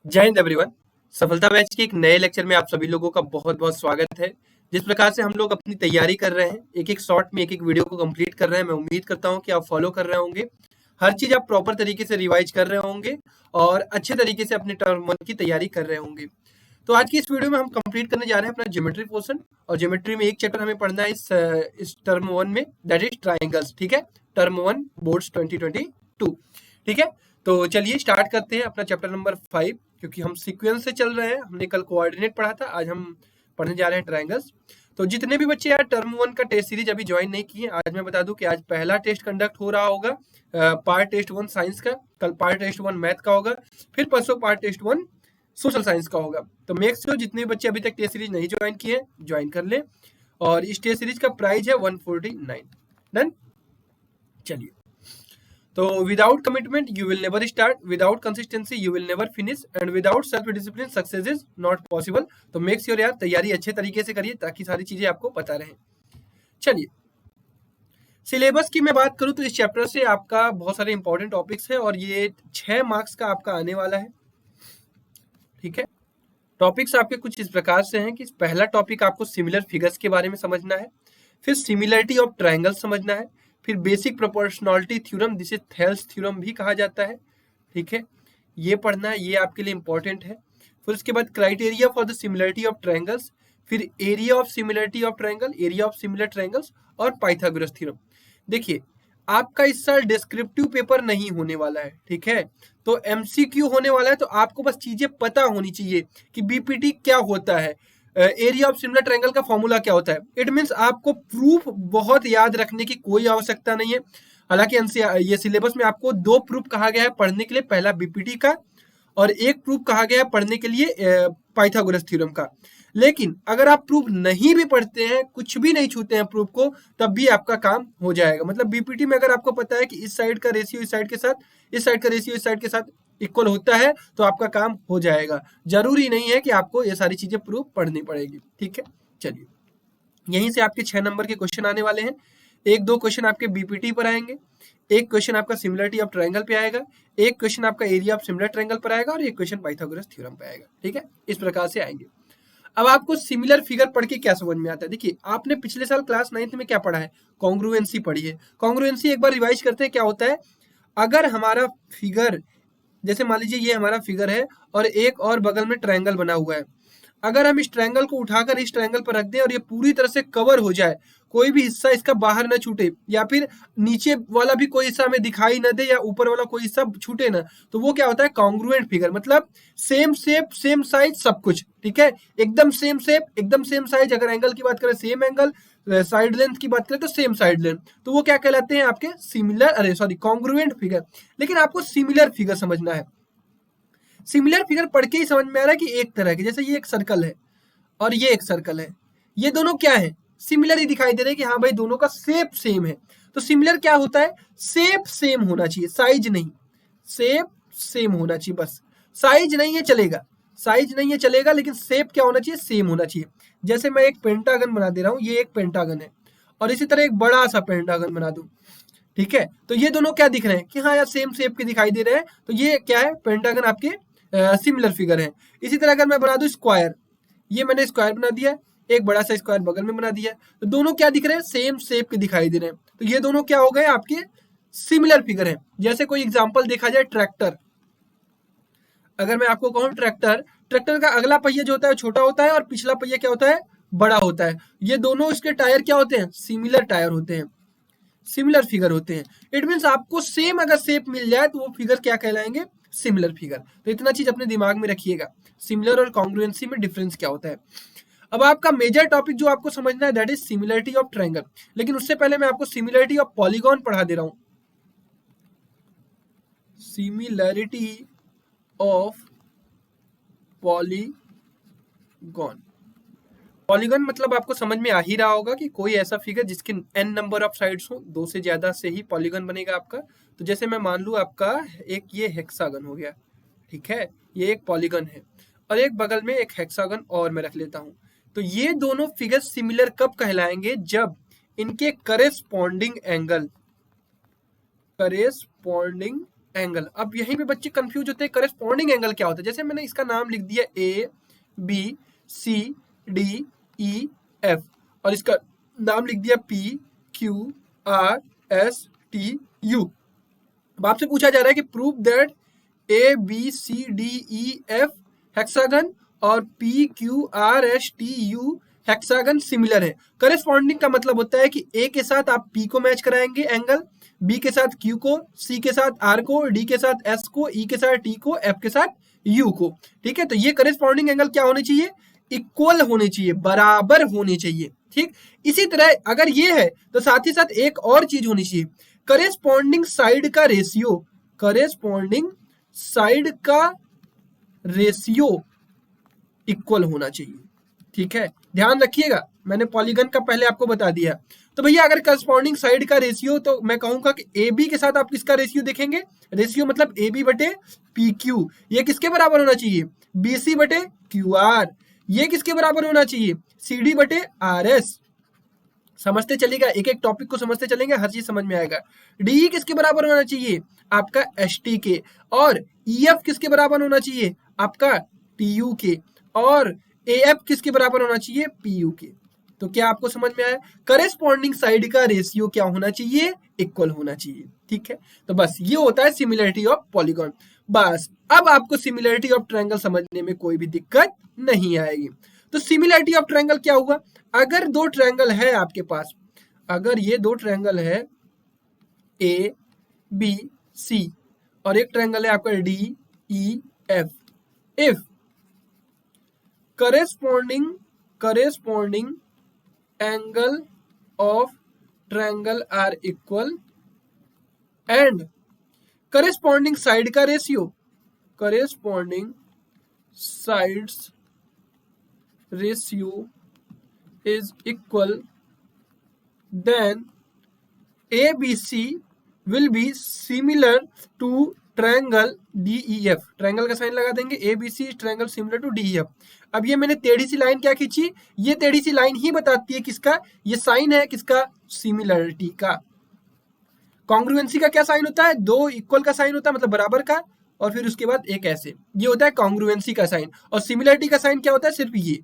जय हिंद एवरीवन। सफलता बैच के एक नए लेक्चर में आप सभी लोगों का बहुत बहुत स्वागत है। जिस प्रकार से हम लोग अपनी तैयारी कर रहे हैं, एक एक शॉर्ट में एक एक वीडियो को कंप्लीट कर रहे हैं, मैं उम्मीद करता हूं कि आप फॉलो कर रहे होंगे। हर चीज आप प्रॉपर तरीके से रिवाइज कर रहे होंगे और अच्छे तरीके से अपने टर्म वन की तैयारी कर रहे होंगे। तो आज की इस वीडियो में हम कंप्लीट करने जा रहे हैं अपना ज्योमेट्री पोर्शन। और ज्योमेट्री में एक चैप्टर हमें पढ़ना है इस टर्म वन में, दैट इज ट्राइंगल्स। ठीक है, टर्म वन बोर्ड्स 2022। ठीक है, तो चलिए स्टार्ट करते हैं अपना चैप्टर नंबर 5। क्योंकि हम सीक्वेंस से चल रहे हैं, हमने कल कोऑर्डिनेट पढ़ा था, आज हम पढ़ने जा रहे हैं ट्रायंगल्स। तो जितने भी बच्चे यार टर्म वन का टेस्ट सीरीज अभी ज्वाइन नहीं किए, आज मैं बता दूं कि आज पहला टेस्ट कंडक्ट हो रहा होगा, पार्ट टेस्ट वन साइंस का, कल पार्ट टेस्ट वन मैथ का होगा, फिर परसों part test one social science का होगा। तो मेक श्योर जितने भी बच्चे अभी तक टेस्ट सीरीज नहीं ज्वाइन किए ज्वाइन कर लें। और इस टेस्ट सीरीज का प्राइस है 149। डन। चलिए, तो without commitment you will never start, without consistency you will never finish, and without self discipline success is not possible. तो मेक श्योर यार तैयारी अच्छे तरीके से करिए ताकि सारी चीजें आपको पता रहें। चलिए, सिलेबस की मैं बात करूं तो इस चैप्टर से आपका बहुत सारे इंपॉर्टेंट टॉपिक्स है और ये 6 मार्क्स का आपका आने वाला है। ठीक है, टॉपिक्स आपके कुछ इस प्रकार से हैं कि पहला टॉपिक आपको सिमिलर फिगर्स के बारे में समझना है, फिर सिमिलरिटी ऑफ ट्रायंगल समझना है, फिर बेसिक प्रोपोर्शनलिटी थ्योरम जिसे थेल्स थ्योरम भी कहा जाता है। ठीक है, ये पढ़ना है, ये आपके लिए इंपॉर्टेंट है। फिर उसके बाद criteria for the similarity of triangles, फिर area of similarity of triangle, area of similar triangles और पाइथागोरस थ्योरम। देखिए, आपका इस साल डिस्क्रिप्टिव पेपर नहीं होने वाला है। ठीक है, तो एमसीक्यू होने वाला है। तो आपको बस चीजें पता होनी चाहिए कि बीपीटी क्या होता है, एरिया ऑफ सिमिलर ट्रायंगल का फॉर्मूला क्या होता है। इट मींस आपको प्रूफ बहुत याद रखने की कोई आवश्यकता नहीं है। हालांकि ये सिलेबस में आपको 2 प्रूफ कहा गया है पढ़ने के लिए, पहला बीपीटी का और एक प्रूफ कहा गया है पढ़ने के लिए पाइथागोरस थ्योरम का। लेकिन अगर आप प्रूफ नहीं भी पढ़ते हैं, कुछ भी नहीं छूते हैं प्रूफ को, तब भी आपका काम हो जाएगा। मतलब बीपीटी में अगर आपको पता है कि इस साइड का रेशियो इस साइड के साथ, इस साइड का रेशियो इस साइड के साथ इक्वल होता है, तो आपका काम हो जाएगा। जरूरी नहीं है कि आपको ये सारी चीजें प्रूफ पढ़नी पड़ेगी। ठीक है, चलिए, यहीं से आपके 6 नंबर के क्वेश्चन आने वाले हैं। एक दो क्वेश्चन आपके बीपीटी पर आएंगे, एक क्वेश्चन आपका सिमिलरिटी ऑफ ट्रायंगल पे आएगा, एक क्वेश्चन आपका एरिया ऑफ सिमिलर ट्रायंगल पर आएगा और एक क्वेश्चन पाइथागोरस थ्योरम पे आएगा। ठीक है, इस प्रकार से आएंगे। अब आपको सिमिलर फिगर पढ़ के क्या समझ में आता है? देखिए, आपने पिछले साल क्लास 9th में क्या पढ़ा है? कॉन्ग्रुएंसी पढ़ी है। कॉन्ग्रुएंसी एक बार रिवाइज करते हैं क्या होता है। अगर हमारा फिगर, जैसे मान लीजिए ये हमारा फिगर है और एक और बगल में ट्रायंगल बना हुआ है, अगर हम इस ट्रायंगल को उठाकर इस ट्रायंगल पर रख दें और ये पूरी तरह से कवर हो जाए, कोई भी हिस्सा इसका बाहर ना छूटे, या फिर नीचे वाला भी कोई हिस्सा हमें दिखाई ना दे, या ऊपर वाला कोई हिस्सा छूटे ना, तो वो क्या होता है? Congruent figure. मतलब सेम शेप, सेम साइज, सब कुछ। ठीक है, एकदम सेम शेप, एकदम सेम साइज। अगर एंगल की बात करें सेम एंगल, साइड लेंथ की बात करें तो सेम साइड लेंथ, तो वो क्या कहलाते हैं? आपके सिमिलर, अरे सॉरी, कॉन्ग्रुएंट फिगर। लेकिन आपको सिमिलर फिगर समझना है। सिमिलर फिगर पढ़ के ही समझ में आ रहा है कि एक तरह के, जैसे ये एक सर्कल है और ये एक सर्कल है, ये दोनों क्या है? सिमिलर ही दिखाई दे रहे हैं कि हाँ भाई दोनों का शेप सेम है। तो सिमिलर क्या होता है? शेप सेम होना चाहिए, साइज नहीं। शेप सेम होना चाहिए बस, साइज नहीं है चलेगा, साइज नहीं है चलेगा, लेकिन शेप क्या होना चाहिए? सेम होना चाहिए। जैसे मैं एक पेंटागन बना दे रहा हूँ, ये एक पेंटागन है, और इसी तरह एक बड़ा सा पेंटागन बना दूं। ठीक है, तो ये दोनों क्या दिख रहे हैं कि हाँ यार सेम शेप के दिखाई दे रहे हैं, तो ये क्या है? पेंटागन आपके सिमिलर फिगर है। इसी तरह अगर मैं बना दूं स्क्वायर, ये मैंने स्क्वायर बना दिया, एक बड़ा सा स्क्वायर बगल में बना दिया, तो दोनों क्या दिख रहे हैं? सेम शेप के दिखाई दे रहे हैं। तो ये दोनों क्या हो गए? आपके सिमिलर फिगर है। जैसे कोई एग्जांपल देखा जाए, ट्रैक्टर। अगर मैं आपको कहूँ ट्रैक्टर, ट्रैक्टर का अगला पहिया जो होता है छोटा होता है और पिछला पहिया क्या होता है? बड़ा होता है। ये दोनों इसके टायर क्या होते हैं? सिमिलर टायर होते हैं, सिमिलर फिगर होते हैं। इट मीन्स आपको सेम अगर शेप मिल जाए तो वो फिगर क्या कहलाएंगे? Similar figure. तो इतना चीज अपने दिमाग में रखिएगा, सिमिलर और कॉन्ग्रुएंसी में डिफरेंस क्या होता है। अब आपका मेजर टॉपिक जो आपको समझना है that is similarity of triangle. लेकिन उससे पहले मैं आपको सिमिलरिटी ऑफ पॉलीगॉन पढ़ा दे रहा हूं। Similarity of polygon. पॉलीगन मतलब आपको समझ में आ ही रहा होगा कि कोई ऐसा फिगर जिसके n नंबर ऑफ साइड्स हो, 2 से ज्यादा से ही पॉलीगन बनेगा आपका। तो जैसे मैं मान लूं आपका एक ये हेक्सागन हो गया, ठीक है, ये एक पॉलीगन है, और एक बगल में एक हेक्सागन और मैं रख लेता हूं। तो ये दोनों फिगर सिमिलर कब कहलाएंगे? जब इनके करेस्पॉन्डिंग एंगल। अब यहीं पे बच्चे कंफ्यूज होते हैं, करस्पॉन्डिंग एंगल क्या होता है। जैसे मैंने इसका नाम लिख दिया A B C D E F, और इसका नाम लिख दिया P Q R S T U. अब आपसे पूछा जा रहा है कि prove that A B C D E F hexagon और P Q R S T U hexagon similar है। करस्पॉन्डिंग का मतलब होता है कि ए के साथ आप पी को मैच कराएंगे एंगल, बी के साथ क्यू को, सी के साथ आर को, डी के साथ एस को, ई के साथ टी को, एफ के साथ यू को। ठीक है, तो ये करस्पॉन्डिंग एंगल क्या होने चाहिए, इक्वल होने चाहिए, बराबर होने चाहिए। ठीक, इसी तरह अगर ये है तो साथ ही साथ एक और चीज होनी चाहिए, करेस्पॉन्डिंग साइड का रेशियो, करेस्पॉन्डिंग साइड का रेशियो इक्वल होना चाहिए। ठीक है, ध्यान रखिएगा, मैंने पॉलीगन का पहले आपको बता दिया। तो भैया अगर करस्पॉन्डिंग साइड का रेशियो, तो मैं कहूंगा कि ए बी के साथ आप किसका रेशियो देखेंगे, रेशियो मतलब ए बी बटे पी क्यू, ये किसके बराबर होना चाहिए, बी सी बटे क्यू आर। ये किसके बराबर होना चाहिए, सी डी बटे आर एस। समझते चलेगा, एक एक टॉपिक को समझते चलेंगे, हर चीज समझ में आएगा। डी किसके बराबर होना चाहिए, आपका एस टी के, और ई एफ किसके बराबर होना चाहिए, आपका टी यू के, और ए एफ किसके बराबर होना चाहिए, पी यू के। तो क्या आपको समझ में आया, करेस्पॉन्डिंग साइड का रेशियो क्या होना चाहिए, इक्वल होना चाहिए। ठीक है, तो बस ये होता है सिमिलरिटी ऑफ पॉलीगॉन। बस अब आपको सिमिलरिटी ऑफ ट्रायंगल समझने में कोई भी दिक्कत नहीं आएगी। तो सिमिलरिटी ऑफ ट्रायंगल क्या हुआ, अगर दो ट्रायंगल है आपके पास, अगर ये दो ट्रायंगल है ए बी सी और एक ट्रायंगल है आपका D E F, if corresponding angle of triangle are equal and corresponding side का ratio, corresponding sides ratio is equal, then ABC will be similar to triangle DEF। Triangle का sign लगा देंगे, ABC triangle similar to DEF। अब ये मैंने टेढ़ी सी line क्या खींची, ये टेढ़ी सी लाइन ही बताती है किसका, ये साइन है किसका, सिमिलरिटी का। कॉन्ग्रुएंसी का क्या साइन होता है, दो इक्वल का साइन होता है, मतलब बराबर का, और फिर उसके बाद एक ऐसे, ये होता है कॉन्ग्रुएंसी का साइन। और सिमिलरिटी का साइन क्या होता है, सिर्फ ये।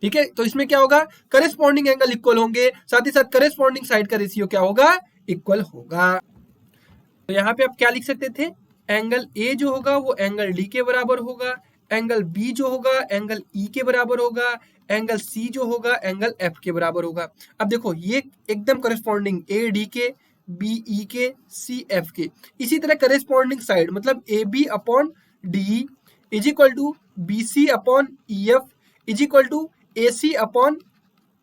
ठीक है, तो इसमें क्या होगा, करेस्पॉन्डिंग एंगल इक्वल होंगे, साथ ही साथ करेस्पॉन्डिंग साइड का रेशियो क्या होगा, इक्वल होगा। तो यहाँ पे आप क्या लिख सकते थे, एंगल ए जो होगा वो एंगल डी के बराबर होगा, एंगल बी जो होगा एंगल ई के बराबर होगा, एंगल सी जो होगा एंगल एफ के बराबर होगा। अब देखो ये एकदम करेस्पॉन्डिंग ए डी के, बी ई के, सी एफ के। इसी तरह करेस्पॉन्डिंग साइड मतलब A B upon D is equal to B C upon E F is equal to A C upon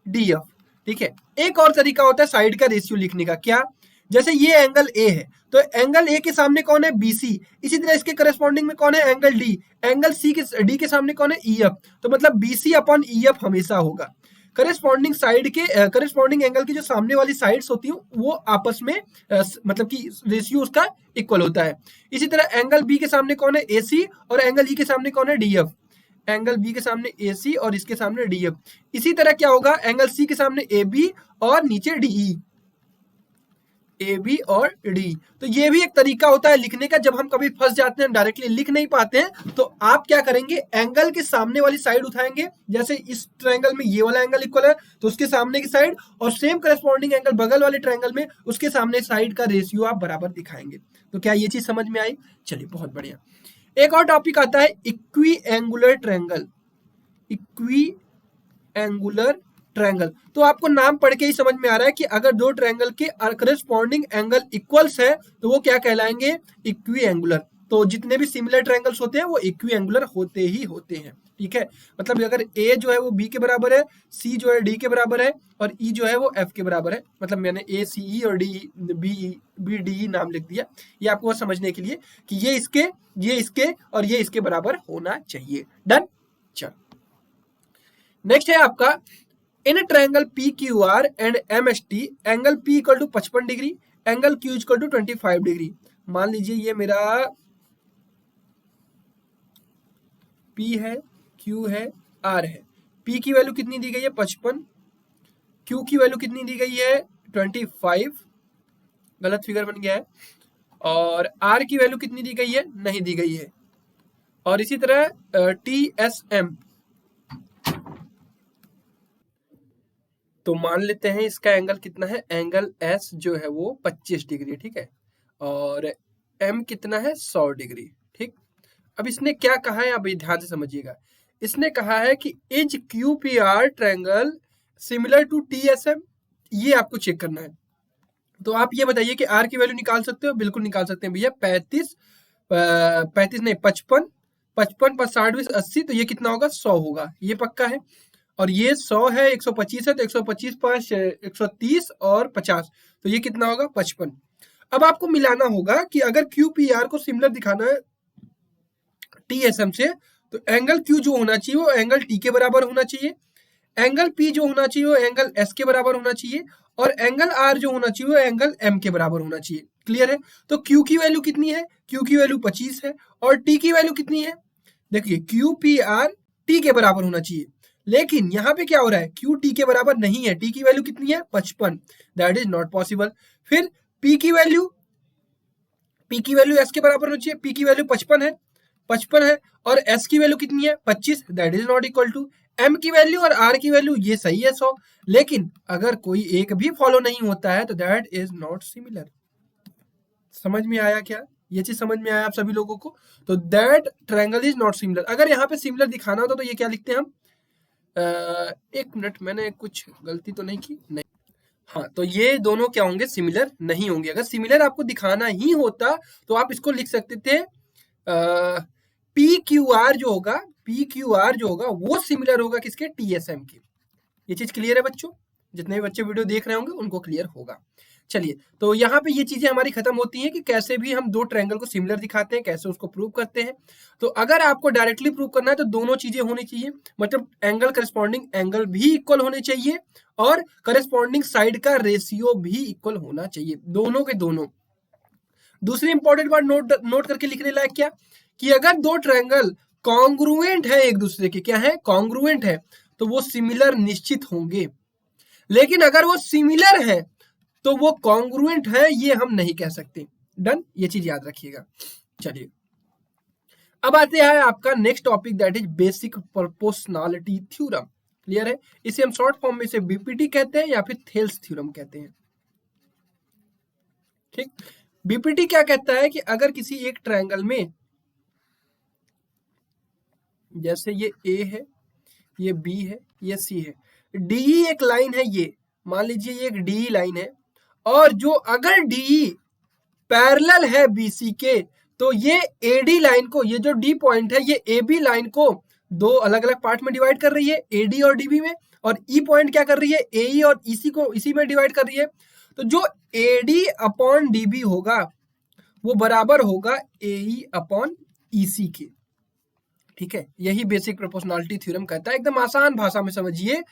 D F. ठीक है, एक और तरीका होता है साइड का रेशियो लिखने का, क्या, जैसे ये एंगल ए है तो एंगल ए के सामने कौन है, बीसी, इसी तरह इसके करस्पॉन्डिंग में कौन है, एंगल डी, एंगल सी के डी के सामने कौन है, ई एफ। तो मतलब बीसी अपॉन ई एफ हमेशा होगा। करस्पॉन्डिंग साइड के करस्पॉन्डिंग एंगल की जो सामने वाली साइड्स होती हैं वो आपस में मतलब कि रेशियो उसका इक्वल होता है। इसी तरह एंगल बी के सामने कौन है, ए सी, और एंगल ई के सामने कौन है, डी एफ। एंगल बी के सामने ए सी और इसके सामने डी एफ। इसी तरह क्या होगा, एंगल सी के सामने ए बी और नीचे डीई, ए बी और डी। तो ये भी एक तरीका होता है लिखने का, जब हम कभी फंस जाते हैं, डायरेक्टली लिख नहीं पाते हैं, तो आप क्या करेंगे, एंगल के सामने वाली साइड उठाएंगे। जैसे इस ट्रायंगल में ये वाला एंगल इक्वल है तो उसके सामने की साइड, और सेम करस्पॉन्डिंग एंगल बगल वाले ट्रायंगल में उसके सामने साइड का रेशियो आप बराबर दिखाएंगे। तो क्या ये चीज समझ में आई, चलिए बहुत बढ़िया। एक और टॉपिक आता है equi angular triangle, equi angular triangle. तो आपको नाम पढ़ के ही समझ में आ रहा है कि अगर दो ट्रायंगल के करस्पॉन्डिंग एंगल इक्वल्स है तो वो क्या कहलाएंगे, इक्वी एंगुलर। तो जितने भी सिमिलर ट्रायंगल्स होते हैं वो इक्वी एंगुलर होते ही होते हैं। ठीक है, मतलब अगर ए जो है वो बी के बराबर है, सी जो है डी के बराबर है, और ई जो है वो एफ के बराबर है, मतलब मैंने ए सी ई और डी बी डी नाम लिख दिया, ये आपको समझने के लिए कि ये इसके और ये इसके बराबर होना चाहिए। डन। चलो नेक्स्ट है आपका, in triangle P Q R and M S T angle P equal to 55 degree, angle Q equal to 25 degree. मान लीजिए ये मेरा पी है, क्यू है, आर है। पी की वैल्यू कितनी दी गई है, 55, क्यू की वैल्यू कितनी दी गई है, 25, गलत फिगर बन गया है, और आर की वैल्यू कितनी दी गई है, नहीं दी गई है। और इसी तरह TSM, तो मान लेते हैं इसका एंगल कितना है, एंगल S जो है वो 25 डिग्री, ठीक है, और M कितना है 100 डिग्री, ठीक। अब इसने क्या कहा है, आप ध्यान से समझिएगा। इसने कहा है कि is QPR triangle similar to TSM, ये आपको चेक करना है। तो आप ये बताइए कि R की वैल्यू निकाल सकते हो, बिल्कुल निकाल सकते हैं भैया। 55 पर 60 20 80, तो ये कितना होगा 100 होगा, ये पक्का है। और ये 100 है, 125 है, तो 125 5 130 और 50, तो ये कितना होगा 55। अब आपको मिलाना होगा कि अगर QPR को सिमिलर दिखाना है TSM से, तो एंगल Q जो होना चाहिए वो एंगल T के बराबर होना चाहिए, एंगल P जो होना चाहिए वो एंगल S के बराबर होना चाहिए, और एंगल R जो होना चाहिए वो एंगल M के बराबर होना चाहिए। क्लियर है? तो Q की वैल्यू कितनी है, Q की वैल्यू 25 है, और T की वैल्यू कितनी है, देखिए QPR T के बराबर होना चाहिए, लेकिन यहाँ पे क्या हो रहा है, Q T के बराबर नहीं है, T की वैल्यू कितनी है 55, दैट इज नॉट पॉसिबल। फिर P की वैल्यू S के बराबर होनी चाहिए, P की वैल्यू 55 है, और S की वैल्यू कितनी है 25, that is not equal to. M की वैल्यू और R की वैल्यू ये सही है 100, लेकिन अगर कोई एक भी फॉलो नहीं होता है तो दैट इज नॉट सिमिलर। समझ में आया क्या, ये चीज समझ में आया आप सभी लोगों को? तो that triangle is not similar. अगर यहाँ पे सिमिलर दिखाना होता तो ये क्या लिखते हैं हम, एक मिनट, मैंने कुछ गलती तो नहीं की, नहीं, हाँ, तो ये दोनों क्या होंगे, सिमिलर नहीं होंगे। अगर सिमिलर आपको दिखाना ही होता तो आप इसको लिख सकते थे PQR जो होगा वो सिमिलर होगा किसके, TSM के। ये चीज क्लियर है बच्चों? जितने भी बच्चे वीडियो देख रहे होंगे उनको क्लियर होगा। चलिए, तो यहाँ पे ये चीजें हमारी खत्म होती हैं कि कैसे भी हम दो ट्रायंगल को सिमिलर दिखाते हैं, कैसे उसको प्रूव करते हैं। तो अगर आपको डायरेक्टली प्रूव करना है तो दोनों चीजें होनी चाहिए, मतलब एंगल करस्पॉन्डिंग एंगल भी इक्वल होने चाहिए, और करस्पॉन्डिंग साइड का रेशियो भी इक्वल होना चाहिए, दोनों के दोनों। दूसरी इंपॉर्टेंट बात नोट करके लिखने लायक क्या, कि अगर दो ट्रायंगल कॉन्ग्रुएंट है एक दूसरे के, क्या है, कॉन्ग्रुएंट है, तो वो सिमिलर निश्चित होंगे। लेकिन अगर वो सिमिलर है तो वो कॉन्ग्रुएंट है, ये हम नहीं कह सकते। डन, ये चीज याद रखिएगा। चलिए, अब आते हैं आपका next topic, that is basic proportionality theorem. Clear है? इसे हम शॉर्ट फॉर्म में से BPT कहते हैं या फिर थेल्स थ्योरम कहते हैं, ठीक। BPT क्या कहता है कि अगर किसी एक ट्रायंगल में, जैसे ये A है, ये B है, ये C है, DE एक लाइन है, ये मान लीजिए ये एक DE लाइन है, और जो अगर DE पैरेलल है BC के, तो ये AD लाइन को, ये जो D पॉइंट है ये AB लाइन को दो अलग अलग पार्ट में डिवाइड कर रही है, AD और DB में, और E पॉइंट क्या कर रही है, AE और EC को इसी में डिवाइड कर रही है। तो जो AD अपॉन DB होगा वो बराबर होगा AE अपॉन EC के, ठीक है। यही बेसिक प्रोपोर्शनलिटी थ्योरम कहता है। एकदम आसान भाषा में समझिए,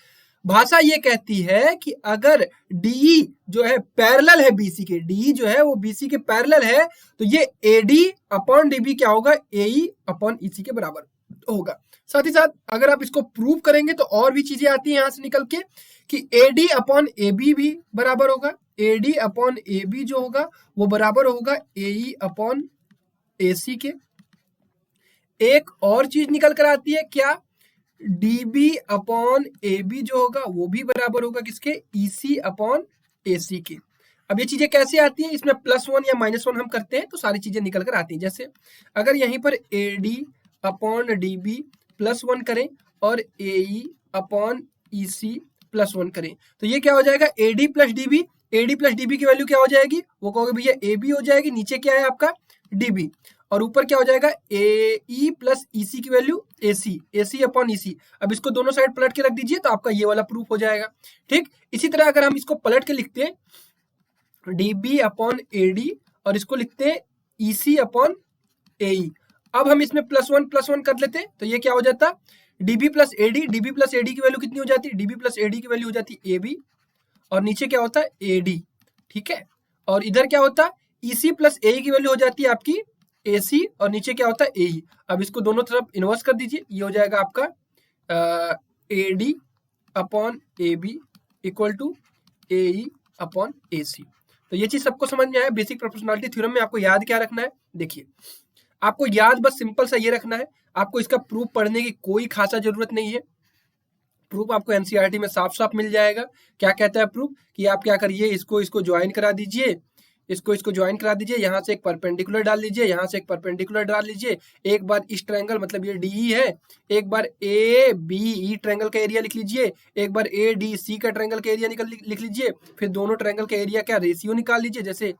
भाषा ये कहती है कि अगर DE जो है पैरेलल है BC के, DE जो है वो BC के पैरेलल है, तो ये AD अपॉन DB क्या होगा, AE अपॉन EC के बराबर होगा। साथ ही साथ अगर आप इसको प्रूव करेंगे तो और भी चीजें आती हैं यहां से निकल के, कि AD अपॉन AB भी बराबर होगा, AD अपॉन AB जो होगा वो बराबर होगा AE अपॉन AC के। एक और चीज निकल कर आती है क्या, DB अपॉन AB जो होगा वो भी बराबर होगा किसके, EC अपॉन AC के। अब ये चीजें कैसे आती हैं, इसमें +1 या -1 हम करते हैं तो सारी चीजें निकल कर आती हैं। जैसे अगर यहीं पर AD अपॉन DB +1 करें और AE अपॉन EC +1 करें, तो ये क्या हो जाएगा, AD प्लस DB की वैल्यू क्या हो जाएगी, वो कहोगे भैया AB हो जाएगी, नीचे क्या है आपका DB, और ऊपर क्या हो जाएगा AE प्लस EC की वैल्यू AC अपॉन EC। अब इसको दोनों साइड पलट के रख दीजिए तो आपका ये वाला प्रूफ हो जाएगा, ठीक। इसी तरह अगर हम इसको पलट के लिखते हैं DB अपॉन AD और इसको लिखते हैं EC अपॉन AE, अब हम इसमें +1 कर लेते हैं तो ये क्या हो जाता, DB प्लस AD की वैल्यू कितनी हो जाती है, DB प्लस AD की वैल्यू हो जाती है AB, और नीचे क्या होता है AD, ठीक है। और इधर क्या होता है EC प्लस AE की वैल्यू हो जाती है आपकी AC, और नीचे क्या होता है AE। अब इसको दोनों तरफ इन्वर्स कर दीजिए, ये हो जाएगा आपका AD upon AB equal to AE upon AC। तो ये चीज सबको समझ में आया। बेसिक प्रोपोर्शनलिटी थ्योरम में आपको याद क्या रखना है, देखिए आपको याद बस सिंपल सा ये रखना है, आपको इसका प्रूफ पढ़ने की कोई खासा जरूरत नहीं है। प्रूफ आपको एनसीईआरटी में साफ साफ मिल जाएगा। क्या कहता है प्रूफ, कि आप क्या करिए, इसको ज्वाइन करा दीजिए, इसको ज्वाइन करा दीजिए, यहाँ से एक परपेंडिकुलर डाल लीजिए, यहाँ से एक परपेंडिकुलर डाल लीजिए, एक बार इस ट्रायंगल मतलब ये डीई है, एक बार ए बी ई ट्रायंगल का एरिया लिख लीजिए, एक बार ए डी सी का ट्रायंगल का एरिया लिख लीजिए, फिर दोनों ट्रायंगल का एरिया क्या रेशियो निकाल लीजिए, जैसे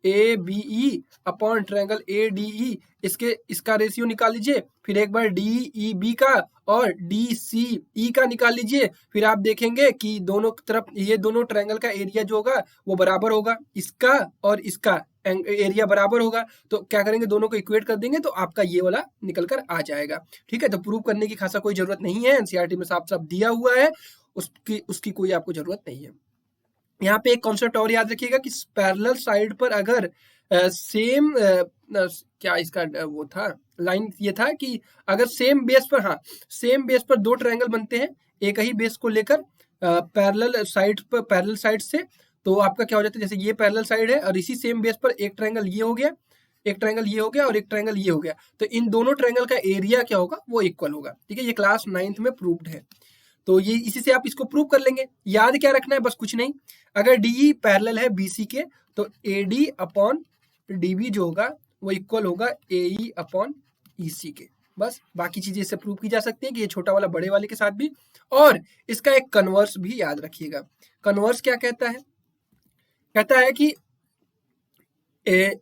A B E upon triangle A D E, इसका रेशियो निकाल लीजिए, फिर एक बार डी ई बी का और डी सी ई का निकाल लीजिए। फिर आप देखेंगे कि दोनों तरफ ये दोनों ट्रायंगल का एरिया जो होगा वो बराबर होगा, इसका और इसका एरिया बराबर होगा। तो क्या करेंगे, दोनों को इक्वेट कर देंगे तो आपका ये वाला निकल कर आ जाएगा। ठीक है, तो प्रूव करने की खासा कोई जरूरत नहीं है, एनसीईआरटी में साफ साफ दिया हुआ है, उसकी कोई आपको जरूरत नहीं है। यहाँ पे एक कॉन्सेप्ट और याद रखिएगा कि पैरेलल साइड पर अगर सेम क्या इसका वो था लाइन, ये था कि अगर सेम बेस पर, हाँ सेम बेस पर दो ट्रायंगल बनते हैं एक ही बेस को लेकर पैरेलल साइड से, तो आपका क्या हो जाता है, जैसे ये पैरेलल साइड है और इसी सेम बेस पर एक ट्रायंगल ये हो गया, एक ट्रायंगल ये हो गया और एक ट्रायंगल ये हो गया, तो इन दोनों ट्रायंगल का एरिया क्या होगा, वो इक्वल होगा। ठीक है, ये क्लास 9th में प्रूव्ड है। तो ये इसी से आप इसको प्रूव कर लेंगे। याद क्या रखना है, बस कुछ नहीं, अगर डीई पैरेलल है बीसी के तो एडी अपॉन डीबी जो होगा वो इक्वल होगा एई अपॉन ईसी के। बस बाकी चीजें इससे प्रूव की जा सकती है कि ये छोटा वाला बड़े वाले के साथ भी। और इसका एक कन्वर्स भी याद रखिएगा। कन्वर्स क्या कहता है, कहता है कि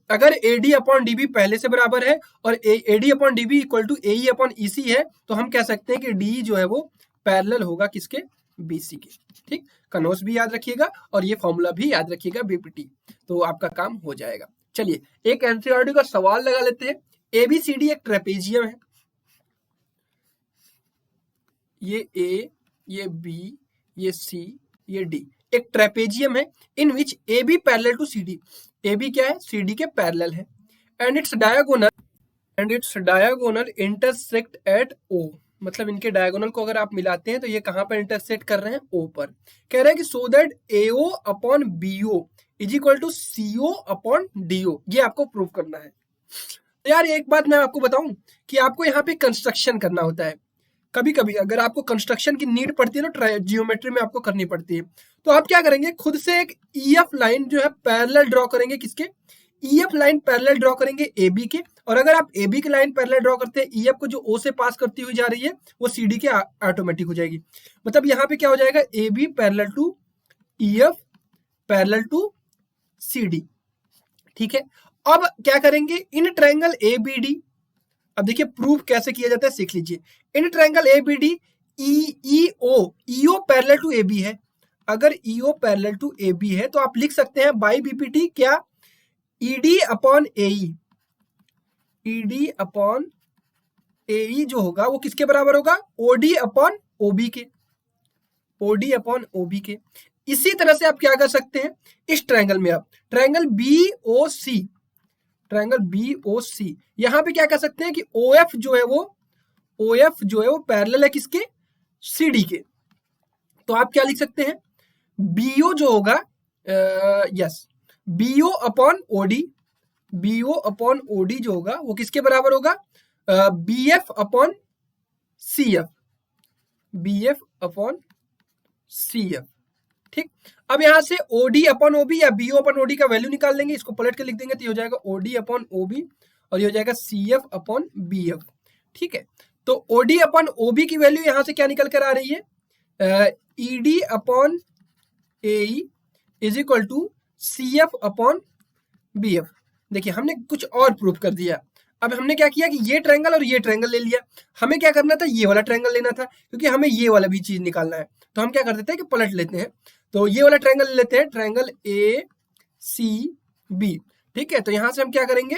अगर एडी अपॉन डीबी पहले से बराबर है और AD upon DB equal to AE upon EC है, तो हम कह सकते हैं कि डी जो है वो पैरेलल होगा किसके, बीसी के। ठीक, कन्वर्स भी याद रखिएगा और ये फॉर्मूला भी याद रखिएगा बीपीटी, तो आपका काम हो जाएगा। चलिए एक एनसीईआरटी का सवाल लगा लेते हैं। एबीसीडी एक ट्रेपेजियम है, ये ए, ये बी, ये सी, ये डी, एक ट्रेपेजियम है in which A B parallel to C D. A B क्या है, सी डी के पैरेलल है, and its diagonal intersect at O. मतलब इनके डायगोनल को अगर आप मिलाते हैं तो ये कहां पर इंटरसेक्ट कर रहे हैं, ओ पर। कह रहे हैं कि so that AO upon BO is equal to CO upon DO, ये आपको प्रूव करना है। तो यार एक बात मैं आपको बताऊं कि आपको यहाँ पे कंस्ट्रक्शन करना होता है। कभी कभी अगर आपको कंस्ट्रक्शन की नीड पड़ती है ना, जियोमेट्री में आपको करनी पड़ती है, तो आप क्या करेंगे, खुद से एक ईएफ लाइन जो है पैरेलल ड्रॉ करेंगे, किसके, ईएफ लाइन पैरेलल ड्रॉ करेंगे एबी के। और अगर आप एबी की लाइन पैरेलल ड्रॉ करते हैं, ईएफ को जो ओ से पास करती हुई जा रही है वो सीडी के ऑटोमेटिक हो जाएगी। मतलब यहाँ पे क्या हो जाएगा, AB parallel to EF parallel to CD. ठीक है, अब क्या करेंगे, इन ट्रायंगल एबीडी, अब देखिए प्रूफ कैसे किया जाता है सीख लीजिए। In triangle ABD EO parallel to AB है। अगर ईओ पैरेलल टू एबी है तो आप लिख सकते हैं बाय बीपीटी क्या, ईडी अपॉन एई, ईडी अपॉन एई जो होगा वो किसके बराबर होगा, ओडी अपॉन ओबी के, ओडी अपॉन ओबी के। इसी तरह से आप क्या कर सकते हैं, इस ट्रायंगल में आप ट्रायंगल बीओसी, ट्रायंगल बीओसी, यहां पे क्या कर सकते हैं कि ओएफ जो है वो पैरेलल है किसके, सीडी के। तो आप क्या लिख सकते हैं, बीओ जो होगा yes BO upon OD, BO upon OD जो होगा वो किसके बराबर होगा, BF upon CF, BF upon CF. ठीक, अब यहां से ओडी अपॉन ओबी या बीओ अपॉन ओडी का वैल्यू निकाल लेंगे, इसको पलट के लिख देंगे तो ये हो जाएगा ओडी अपॉन ओबी और ये हो जाएगा सीएफ अपॉन बीएफ। ठीक है, तो ओडी अपॉन ओबी की वैल्यू यहां से क्या निकल कर आ रही है, ED upon AE is equal to CF upon BF. देखिए हमने कुछ और प्रूफ कर दिया। अब हमने क्या किया कि ये ट्रायंगल और ये ट्रायंगल ले लिया, हमें क्या करना था, ये वाला ट्रायंगल लेना था, क्योंकि हमें ये वाला भी चीज निकालना है। तो हम क्या कर देते हैं कि पलट लेते हैं, तो ये वाला ट्रायंगल ले लेते हैं, ट्रायंगल ए सी बी। ठीक है, तो यहां से हम क्या करेंगे,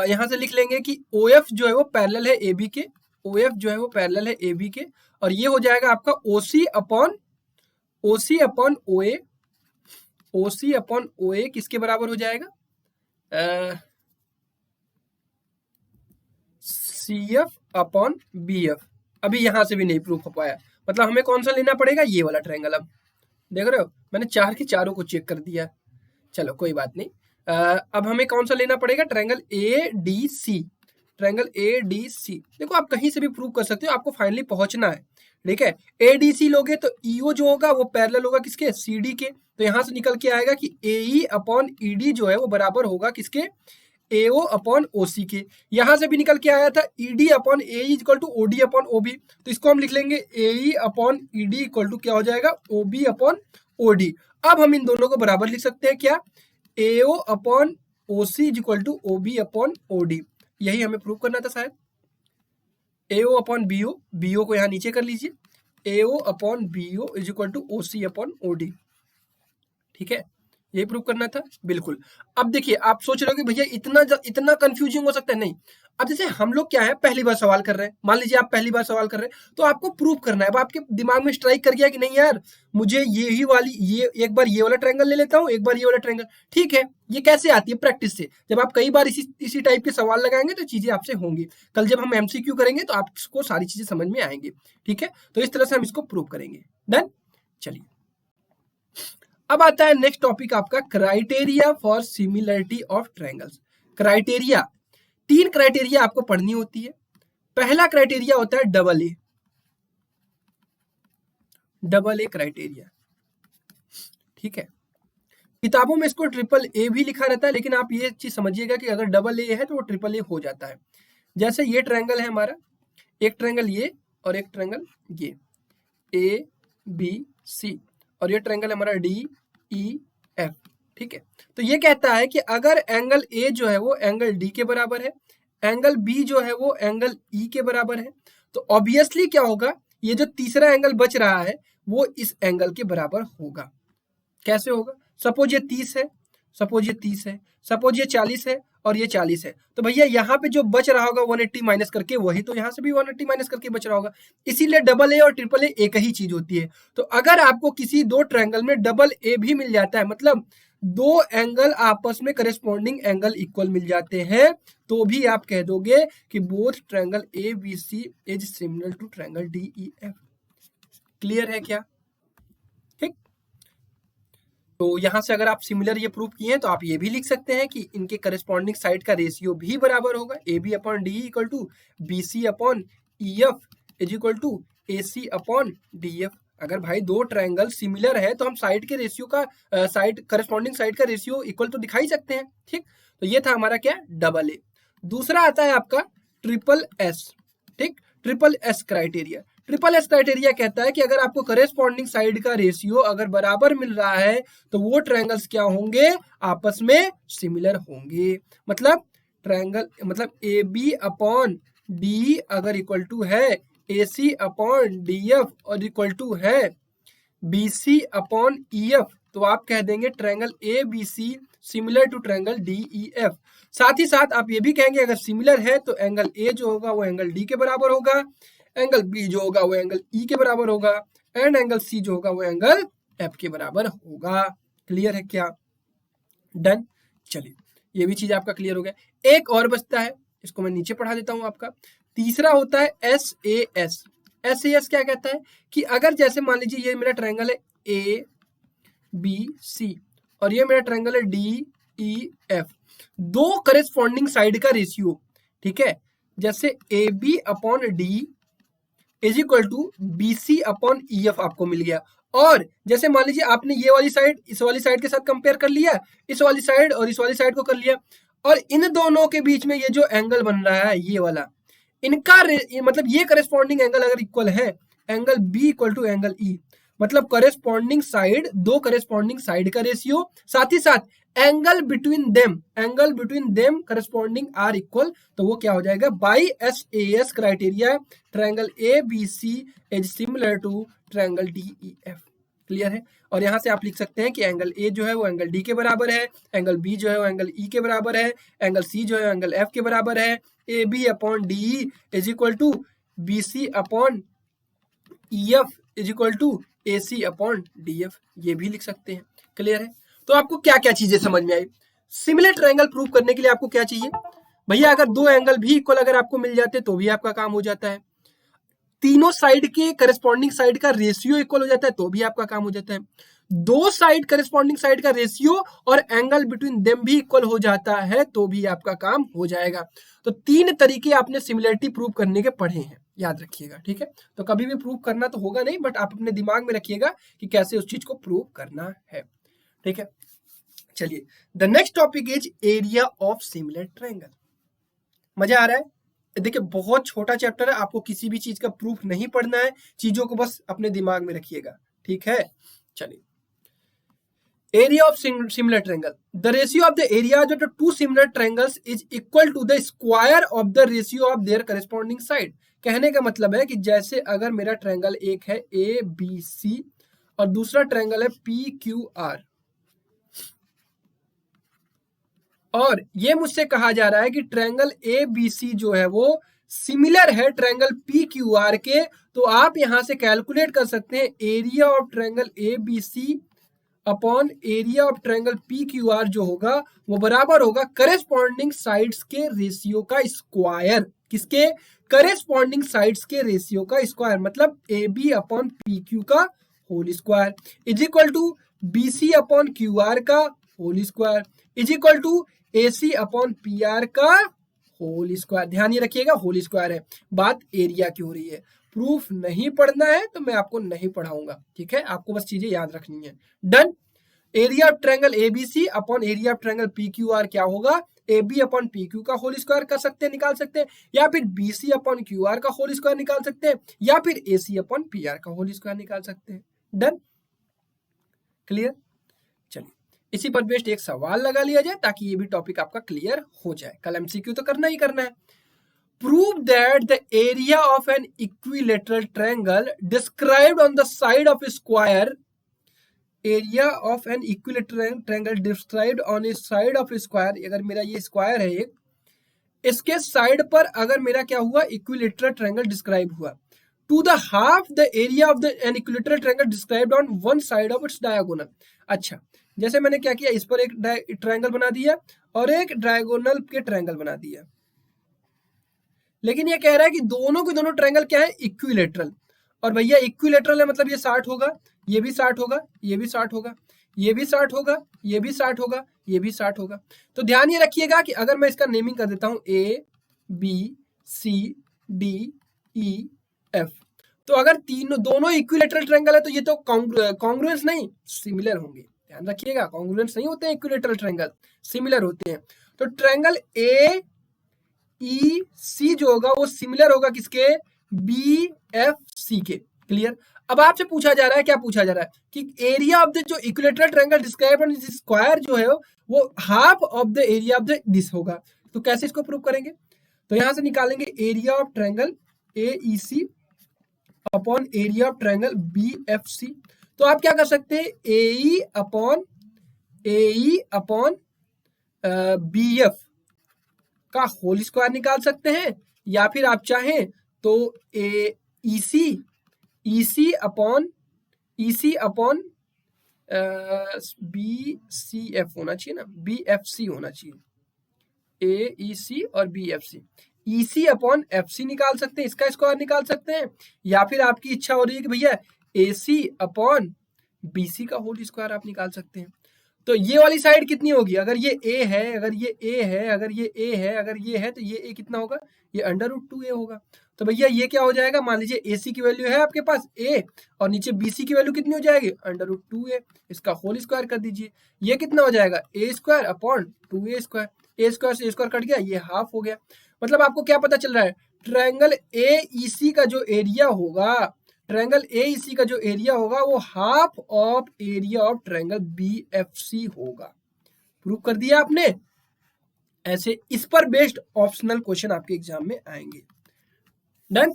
यहां से लिख लेंगे कि OF जो है वो पैरेलल है AB के, OF जो है वो पैरेलल है AB के, और ये हो जाएगा आपका OC upon OA, OC upon OA किसके बराबर हो जाएगा, CF अपॉन BF। अभी यहां से भी नहीं प्रूफ हो पाया, मतलब हमें कौन सा लेना पड़ेगा, ये वाला ट्रायंगल। अब देख रहे हो, मैंने चार के चारों को चेक कर दिया। चलो कोई बात नहीं। अब हमें कौन सा लेना पड़ेगा, triangle A D C. Triangle A D C देखो आप कहीं से भी प्रूव कर सकते हो, आपको फाइनली पहुंचना है। ठीक है, ए डी सी लोगे तो ईओ जो होगा वो पैरेलल होगा किसके, सी डी के। तो यहां से निकल के आएगा कि ए ई अपॉन ई डी जो है वो बराबर होगा किसके, एओ अपॉन ओसी के। यहां से भी निकल के आया था ED upon A equal to OD upon OB. तो इसको हम लिख लेंगे A upon ED equal to क्या हो जाएगा, ओबी अपॉन ओडी। अब हम इन दोनों को बराबर लिख सकते हैं क्या, A O upon O C equal to O B upon O D. यही हमें प्रूव करना था शायद। एओ अपॉन बीओ, बीओ को यहां नीचे कर लीजिए, A O upon BO is equal to O C upon O D. ठीक है, यही प्रूव करना था, बिल्कुल। अब देखिए आप सोच रहे हो कि भैया इतना कंफ्यूजिंग हो सकता है, नहीं। अब जैसे हम लोग क्या है, पहली बार सवाल कर रहे हैं, मान लीजिए आप पहली बार सवाल कर रहे हैं, तो आपको प्रूव करना है। अब आपके दिमाग में स्ट्राइक कर गया कि नहीं यार, मुझे यही वाली, ये एक बार ये वाला ट्रायंगल ले लेता हूँ, एक बार ये वाला ट्रायंगल। ठीक है, ये कैसे आती है, प्रैक्टिस से। जब आप कई बार इसी टाइप के सवाल लगाएंगे तो चीजें आपसे होंगी। कल जब हम एमसीक्यू करेंगे तो आपको सारी चीजें समझ में आएंगी। ठीक है, तो इस तरह से हम इसको प्रूव करेंगे। डन, चलिए अब आता है नेक्स्ट टॉपिक आपका, criteria for similarity of triangles. Criteria, तीन क्राइटेरिया आपको पढ़नी होती है। पहला क्राइटेरिया होता है double A, double A criteria. ठीक है, किताबों में इसको ट्रिपल ए भी लिखा रहता है, लेकिन आप ये चीज समझिएगा कि अगर डबल ए है तो वो ट्रिपल ए हो जाता है। जैसे ये ट्रायंगल है हमारा, एक ट्रायंगल ये और एक ट्रायंगल ये, ए बी सी, और ये ट्रायंगल हमारा डी ई एफ। ठीक है, तो ये कहता है कि अगर एंगल ए जो है वो एंगल डी के बराबर है, एंगल बी जो है वो एंगल ई के बराबर है, तो ऑब्वियसली क्या होगा, ये जो तीसरा एंगल बच रहा है वो इस एंगल के बराबर होगा। कैसे होगा, सपोज ये 30 है, सपोज ये 30 है, सपोज ये 40 है और ये 40 है, तो भैया यहाँ पे जो बच रहा होगा 180 माइनस करके, वही तो यहाँ से भी 180 माइनस करके बच रहा होगा। इसीलिए डबल ए और ट्रिपल ए एक ही चीज होती है। तो अगर आपको किसी दो ट्रायंगल में डबल ए भी मिल जाता है, मतलब दो एंगल आपस में करेस्पॉन्डिंग एंगल इक्वल मिल जाते हैं, तो भी आप कह दोगे कि both triangle A B C is similar to triangle D E F. Clear है क्या, ठीक। तो यहां से अगर आप सिमिलर ये प्रूव किए हैं तो आप ये भी लिख सकते हैं कि इनके करस्पॉन्डिंग साइड का रेशियो भी बराबर होगा, A B upon D equal to B C upon E F is equal to A C upon D F. अगर भाई दो ट्रायंगल सिमिलर है तो हम साइड के रेशियो का साइड करस्पॉन्डिंग साइड का रेशियो इक्वल तो दिखा ही सकते हैं। ठीक, तो ये था हमारा क्या, डबल ए। दूसरा आता है आपका ट्रिपल एस। ठीक, triple S criteria. Triple S criteria कहता है कि अगर आपको करेस्पॉन्डिंग साइड का रेशियो अगर बराबर मिल रहा है तो वो ट्रायंगल्स क्या होंगे, आपस में सिमिलर होंगे। मतलब ट्रायंगल, मतलब ए बी अपॉन डी अगर इक्वल टू है A C upon D F और इक्वल टू है B C upon E F, तो आप कह देंगे triangle A B C similar to triangle D E F. साथ ही साथ आप ये भी कहेंगे अगर सिमिलर है तो एंगल ए जो होगा वो एंगल डी के बराबर होगा, एंगल बी जो होगा वो एंगल ई के बराबर होगा, एंड एंगल सी जो होगा वो एंगल एफ के बराबर होगा। क्लियर है क्या, डन। चलिए ये भी चीज आपका क्लियर हो गया। एक और बचता है, इसको मैं नीचे पढ़ा देता हूं आपका। तीसरा होता है S A S. S A S क्या कहता है कि अगर जैसे मान लीजिए ये मेरा ट्रायंगल है ए बी सी और ये मेरा ट्रायंगल है डी ई एफ, दो करेस्पॉन्डिंग साइड का रेशियो, ठीक है, जैसे A B upon D is equal to B C upon E F आपको मिल गया। और जैसे मान लीजिए आपने ये वाली साइड इस वाली साइड के साथ कंपेयर कर लिया, इस वाली साइड और इस वाली साइड को कर लिया, और इन दोनों के बीच में ये जो एंगल बन रहा है ये वाला, इनका मतलब ये करेस्पॉन्डिंग एंगल अगर इक्वल है, angle B equal to angle E, मतलब करेस्पॉन्डिंग साइड, दो करेस्पॉन्डिंग साइड का रेशियो, साथ ही साथ angle between them corresponding are equal, तो वो क्या हो जाएगा, by S A S criteria triangle A B C is similar to triangle D E F. Clear है। और यहां से आप लिख सकते हैं कि एंगल ए जो है वो एंगल डी के बराबर है, एंगल बी जो है वो एंगल ई के बराबर है, एंगल सी जो है एंगल एफ के बराबर है, A B upon D E is equal to B C upon E F is equal to A C upon D F, ये भी लिख सकते हैं। क्लियर है। तो आपको क्या क्या चीजें समझ में आई। सिमिलर ट्रायंगल प्रूव करने के लिए आपको क्या चाहिए भैया, अगर दो एंगल भी इक्वल अगर आपको मिल जाते तो भी आपका काम हो जाता है, तीनों साइड के करस्पॉन्डिंग साइड का रेशियो इक्वल हो जाता है तो भी आपका काम हो जाता है। दो साइड करेस्पॉन्डिंग साइड का रेशियो और एंगल बिटवीन देम भी इक्वल हो जाता है तो भी आपका काम हो जाएगा। तो तीन तरीके आपने सिमिलरिटी प्रूव करने के पढ़े हैं, याद रखिएगा, ठीक है। तो कभी भी प्रूव करना तो होगा नहीं, बट आप अपने दिमाग में रखिएगा कि कैसे उस चीज को प्रूव करना है, ठीक है। चलिए, the next topic is area of similar triangle. मजा आ रहा है? देखिए, बहुत छोटा चैप्टर है, आपको किसी भी चीज का प्रूफ नहीं पढ़ना है, चीजों को बस अपने दिमाग में रखिएगा, ठीक है। चलिए, area of similar triangle, the ratio of the areas of the two similar triangles is equal to the square of the ratio of their corresponding side। कहने का मतलब है कि जैसे अगर मेरा ट्रायंगल एक है ए बी सी और दूसरा ट्रायंगल है पी क्यू आर, और ये मुझसे कहा जा रहा है कि ट्रायंगल ए बी सी जो है वो सिमिलर है ट्रायंगल पी क्यू आर के, तो आप यहां से कैलकुलेट कर सकते हैं area of triangle A B C upon area of triangle P Q R जो होगा वो बराबर होगा करेस्पॉन्डिंग साइड्स के रेशियो का स्क्वायर। किसके? करेस्पॉन्डिंग साइड्स के रेशियो का स्क्वायर, मतलब A B upon P Q का whole square is equal to B C upon Q R का whole square is equal to A C upon P R का whole square. ध्यान ये रखिएगा, whole square है, बात एरिया की हो रही है। प्रूफ नहीं पढ़ना है तो मैं आपको नहीं पढ़ाऊंगा, ठीक है, आपको बस चीजें याद रखनी है। Done. Area of triangle ABC upon area of triangle P Q R क्या होगा? A B upon P Q का होल स्क्वायर कर सकते हैं, निकाल सकते हैं, या फिर B C upon Q R का होल स्क्वायर निकाल सकते हैं, या फिर A C upon P R का होल स्क्वायर निकाल सकते हैं। Done, clear. चलिए, इसी पर बेस्ड एक सवाल लगा लिया जाए ताकि ये भी टॉपिक आपका क्लियर हो जाए। कल एमसीक्यू तो करना ही करना है। Prove that the area of an equilateral triangle described on the side of a square, area of an equilateral triangle described on a side of a square, अगर मेरा ये स्क्वायर है एक, इसके साइड पर अगर मेरा क्या हुआ, इक्विलेटरल ट्रायंगल डिस्क्राइब हुआ, to the half the area of the an equilateral triangle described on one side of its diagonal. अच्छा, जैसे मैंने क्या किया, इस पर एक ट्रायंगल बना दिया और एक डायगोनल के ट्रायंगल बना दिया, लेकिन ये कह रहा है कि दोनों के दोनों ट्रायंगल क्या है, इक्विलेटरल। और भैया इक्विलेटरल है मतलब ये 60 होगा, ये भी 60 होगा, ये भी 60 होगा, ये भी 60 होगा, ये भी 60 होगा, ये भी 60 होगा। तो ध्यान ये रखिएगा कि अगर मैं इसका नेमिंग कर देता हूं A B C D E F, तो अगर तीनों दोनों इक्विलेटरल ट्रायंगल है तो ये तो कॉन्ग्रुएंस नहीं, सिमिलर होंगे। ध्यान रखिएगा, कॉन्ग्रुएंस नहीं होते हैं इक्विलेटरल ट्रायंगल, सिमिलर होते हैं। तो ट्रायंगल ए ई सी जो होगा वो सिमिलर होगा किसके, बी एफ सी के। क्लियर। अब आपसे पूछा जा रहा है, क्या पूछा जा रहा है कि एरिया ऑफ द जो equilateral triangle describe on this square जो है वो half of the area of the this होगा। तो कैसे इसको प्रूव करेंगे? तो यहां से निकालेंगे area of triangle A E C upon area of triangle B F C. तो आप क्या कर सकते हैं, A E upon B F का होल स्क्वायर निकाल सकते हैं, या फिर आप चाहें तो E C upon B C F होना चाहिए ना, बी एफ सी होना चाहिए, ए ई सी और बी एफ सी, ई सी अपॉन एफ सी निकाल सकते हैं, इसका स्क्वायर निकाल सकते हैं, या फिर आपकी इच्छा हो रही है कि भैया ए सी अपॉन बी सी का होल स्क्वायर आप निकाल सकते हैं। तो ये वाली साइड कितनी होगी, अगर ये ए है, अगर ये ए है, अगर ये ए है, अगर ये है, तो ये ए कितना होगा, ये √2a होगा। तो भैया ये क्या हो जाएगा, मान लीजिए ए सी की वैल्यू है आपके पास ए, और नीचे बी सी की वैल्यू कितनी हो जाएगी, √2a, इसका होल स्क्वायर कर दीजिए, ये कितना हो जाएगा, ए स्क्वायर अपॉन 2a स्क्वायर, ए स्क्वायर से ए स्क्वायर कट गया, ये हाफ हो गया। मतलब आपको क्या पता चल रहा है, ट्रायंगल ए ई सी का जो एरिया होगा, ट्रायंगल ए ई सी का जो एरिया होगा वो half of area of triangle B F C होगा। प्रूव कर दिया आपने। ऐसे इस पर बेस्ड ऑप्शनल क्वेश्चन आपके एग्जाम में आएंगे। डन,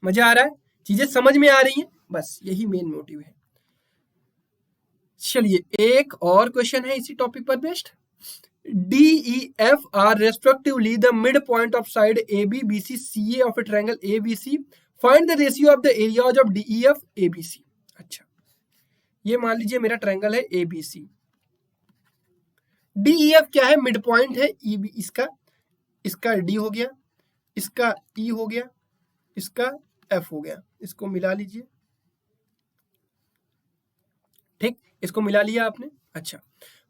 मजा आ रहा है, चीजें समझ में आ रही हैं, बस यही मेन मोटिव है। चलिए एक और क्वेश्चन है इसी टॉपिक पर based. D E F are respectively the mid point of side A B B C C A of a triangle A B C, find the ratio of the areas of D E F A B C. अच्छा, ये मान लीजिए मेरा triangle है A B C, D E F क्या है, mid point है, E B इसका डी हो गया, इसका ई हो गया, इसका एफ हो गया, इसको मिला लीजिए, ठीक, इसको मिला लिया आपने। अच्छा,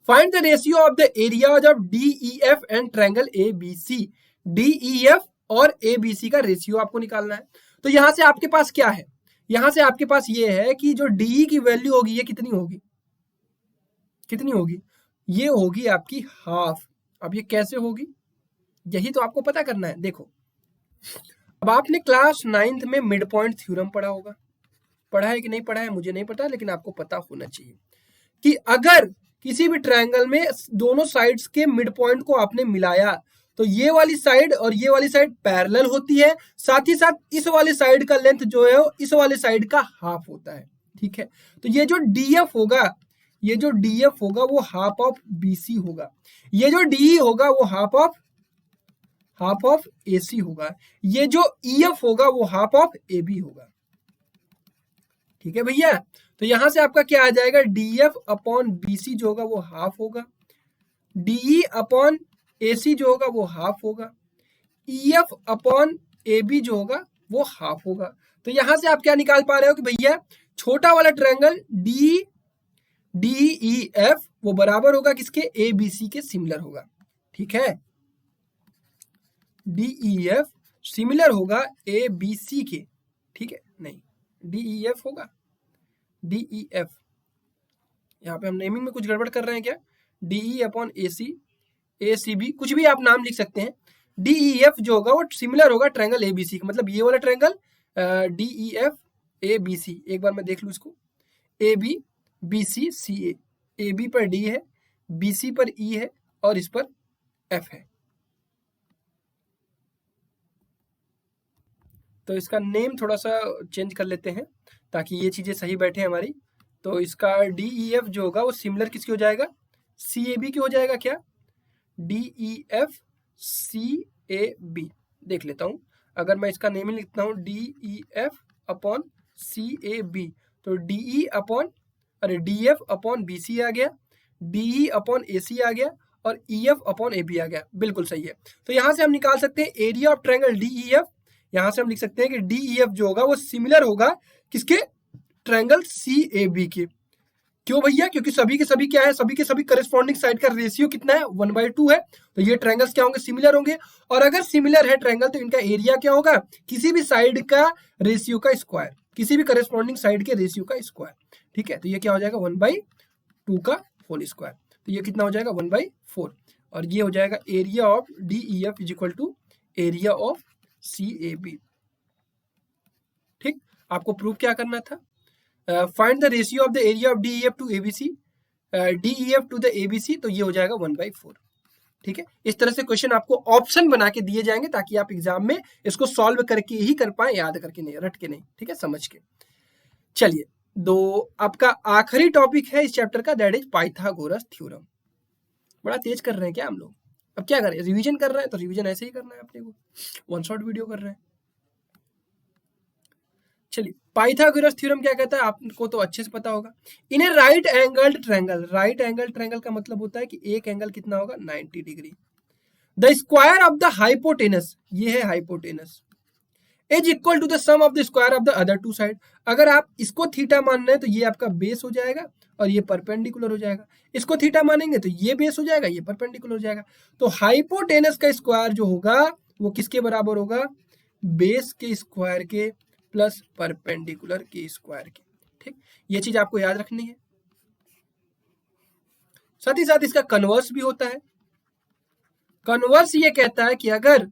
find the ratio of the areas of DEF and triangle ABC। DEF और ABC का रेशियो आपको निकालना है। तो यहां से आपके पास क्या है, यहां से आपके पास ये है कि जो DE की वैल्यू होगी ये कितनी होगी, कितनी होगी, ये होगी आपकी हाफ। अब ये कैसे होगी, यही तो आपको पता करना है। देखो, अब आपने क्लास 9th में मिड पॉइंट थ्योरम पढ़ा होगा, पढ़ा है कि नहीं पढ़ा है मुझे नहीं पता, लेकिन आपको पता होना चाहिए कि अगर किसी भी ट्रायंगल में दोनों साइड्स के मिड पॉइंट को आपने मिलाया तो ये वाली साइड और ये वाली साइड पैरेलल होती है, साथ ही साथ इस वाली साइड का लेंथ जो है इस वाले साइड का हाफ होता है। ठीक है, तो ये जो DF होगा, ये जो DF होगा वो हाफ ऑफ BC होगा, ये जो DE होगा वो हाफ ऑफ AC होगा, ये जो EF होगा वो हाफ ऑफ AB होगा। ठीक है भैया, तो यहां से आपका क्या आ जाएगा, DF अपॉन BC जो होगा वो हाफ होगा, DE अपॉन AC जो होगा वो हाफ होगा, EF अपॉन AB जो होगा वो हाफ होगा। तो यहां से आप क्या निकाल पा रहे हो कि भैया छोटा वाला ट्रायंगल DEF वो बराबर होगा किसके, ABC के सिमिलर होगा। ठीक है, DEF सिमिलर होगा ABC के। ठीक है, नहीं DEF होगा, DEF, यहाँ पे हम नेमिंग में कुछ गड़बड़ कर रहे हैं क्या, DE अपॉन AC, ACB, कुछ भी आप नाम लिख सकते हैं। DEF जो होगा वो सिमिलर होगा ट्रायंगल ABC का, मतलब ये वाला ट्रायंगल DEF ABC, एक बार मैं देख लूँ इसको, AB BC CA, AB पर D है, BC पर E है और इस पर F है। तो इसका नेम थोड़ा सा चेंज कर लेते हैं ताकि ये चीजें सही बैठे हमारी। तो इसका DEF जो होगा वो सिमिलर किसकी हो जाएगा, CAB की हो जाएगा क्या, DEF CAB। देख लेता हूं, अगर मैं इसका नेम ही लिखता हूं DEF अपॉन CAB, तो DE upon DF upon BC आ गया, DE अपॉन AC आ गया और EF अपॉन AB आ गया। बिल्कुल सही है। तो यहां से हम निकाल सकते हैं एरिया ऑफ ट्रायंगल DEF। यहां से हम लिख सकते हैं कि DEF जो होगा वो सिमिलर होगा किसके, ट्रायंगल CAB के। क्यों भैया, क्योंकि सभी के सभी क्या है, सभी के सभी करस्पॉन्डिंग साइड का रेशियो कितना है, 1/2 है। तो ये ट्रायंगल्स क्या होंगे, सिमिलर होंगे। और अगर सिमिलर है ट्रायंगल तो इनका एरिया क्या होगा, किसी भी साइड का रेशियो का स्क्वायर, किसी भी करस्पॉन्डिंग साइड के रेशियो का स्क्वायर। ठीक है, तो ये क्या हो जाएगा 1/2 का होल स्क्वायर। तो ये कितना हो जाएगा 1/4, और ये हो जाएगा area of DEF is equal to area of CAB। ठीक, आपको प्रूव क्या करना था, find the ratio of the area of DEF to ABC, DEF to the ABC, तो ये हो जाएगा 1/4। ठीक है, इस तरह से क्वेश्चन आपको ऑप्शन बना के दिए जाएंगे ताकि आप एग्जाम में इसको सॉल्व करके ही कर पाए, याद करके नहीं, रट के नहीं। ठीक है, समझ के। चलिए, दो आपका आखिरी टॉपिक है इस चैप्टर का, दैट इज पाइथागोरस थ्योरम। बड़ा तेज कर रहे हैं क्या हम लोग, अब क्या करें, रिवीजन कर रहे हैं तो रिवीजन ऐसे ही करना है अपने को, वन शॉट वीडियो कर रहे हैं। चलिए, पाइथागोरस थ्योरम क्या कहता है आपको तो अच्छे से पता होगा। In a right angled triangle, right angle triangle का मतलब होता है कि एक एंगल कितना होगा, 90 degree. The square of the hypotenuse, ये है hypotenuse, is equal to the sum of the square of the other two side. अगर आप इसको थीटा मान रहे हैं तो ये आपका बेस हो जाएगा और ये परपेंडिकुलर हो जाएगा। इसको थीटा मानेंगे तो ये बेस हो जाएगा, ये परपेंडिकुलर हो जाएगा। तो हाइपोटेनस का स्क्वायर जो होगा वो किसके बराबर होगा, बेस के स्क्वायर के प्लस परपेंडिकुलर के स्क्वायर के। ठीक, ये चीज आपको याद रखनी है। साथ ही साथ इसका कन्वर्स भी होता है। कन्वर्स ये कहता है कि अगर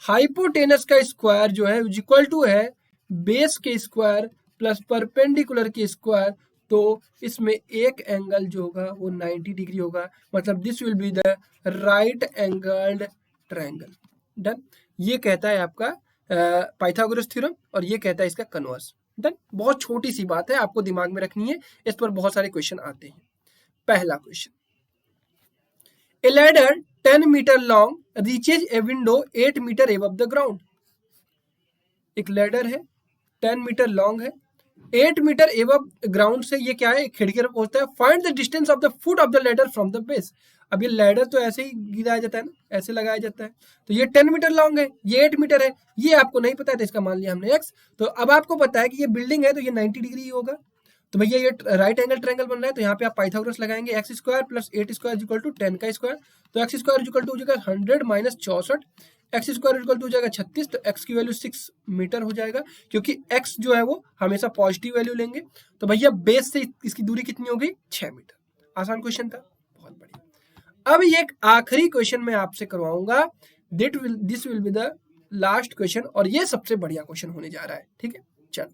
हाइपोटेनस का स्क्वायर जो है इक्वल टू है बेस के स्क्वायर प्लस परपेंडिकुलर के स्क्वायर, तो इसमें एक एंगल जो होगा वो 90 डिग्री होगा, मतलब this will be the right angled triangle. Done, ये कहता है आपका पाइथागोरस थ्योरम और ये कहता है इसका कन्वर्स। डन, बहुत छोटी सी बात है, आपको दिमाग में रखनी है, इस पर बहुत सारे क्वेश्चन आते हैं। पहला question, a ladder 10 metre long reaches a window 8 metre above the ground. एक लैडर है 10 मीटर लॉन्ग है, 8 मीटर एबव ग्राउंड से ये क्या है, खिड़की पर पहुंचता है। Find the distance of the foot of the ladder from the base. अब ये लैडर तो ऐसे ही गिराया जाता है ना, ऐसे लगाया जाता है, तो ये 10 मीटर लॉन्ग है, ये 8 मीटर है, ये आपको नहीं पता है तो इसका मान लिया हमने x। तो अब आपको पता है कि ये बिल्डिंग है तो ये 90 डिग्री होगा, तो भैया ये राइट एंगल ट्रायंगल बन रहा है, तो यहाँ पे आप पाइथागोरस लगाएंगे, x square plus 8 square equal to 10 का स्क्वायर, तो एक्स स्क्वायर इक्वल टू हो जाएगा 100 minus 64, x square equal to हो जाएगा 36, तो एक्स की वैल्यू 6 मीटर हो जाएगा, क्योंकि एक्स जो है वो हमेशा पॉजिटिव वैल्यू लेंगे। तो भैया बेस से इसकी दूरी कितनी हो गई, 6 मीटर। आसान क्वेश्चन था, बहुत बढ़िया। अब ये एक आखिरी क्वेश्चन मैं आपसे करवाऊंगा, this will be the last question, और ये सबसे बढ़िया क्वेश्चन होने जा रहा है, ठीक है। चलो,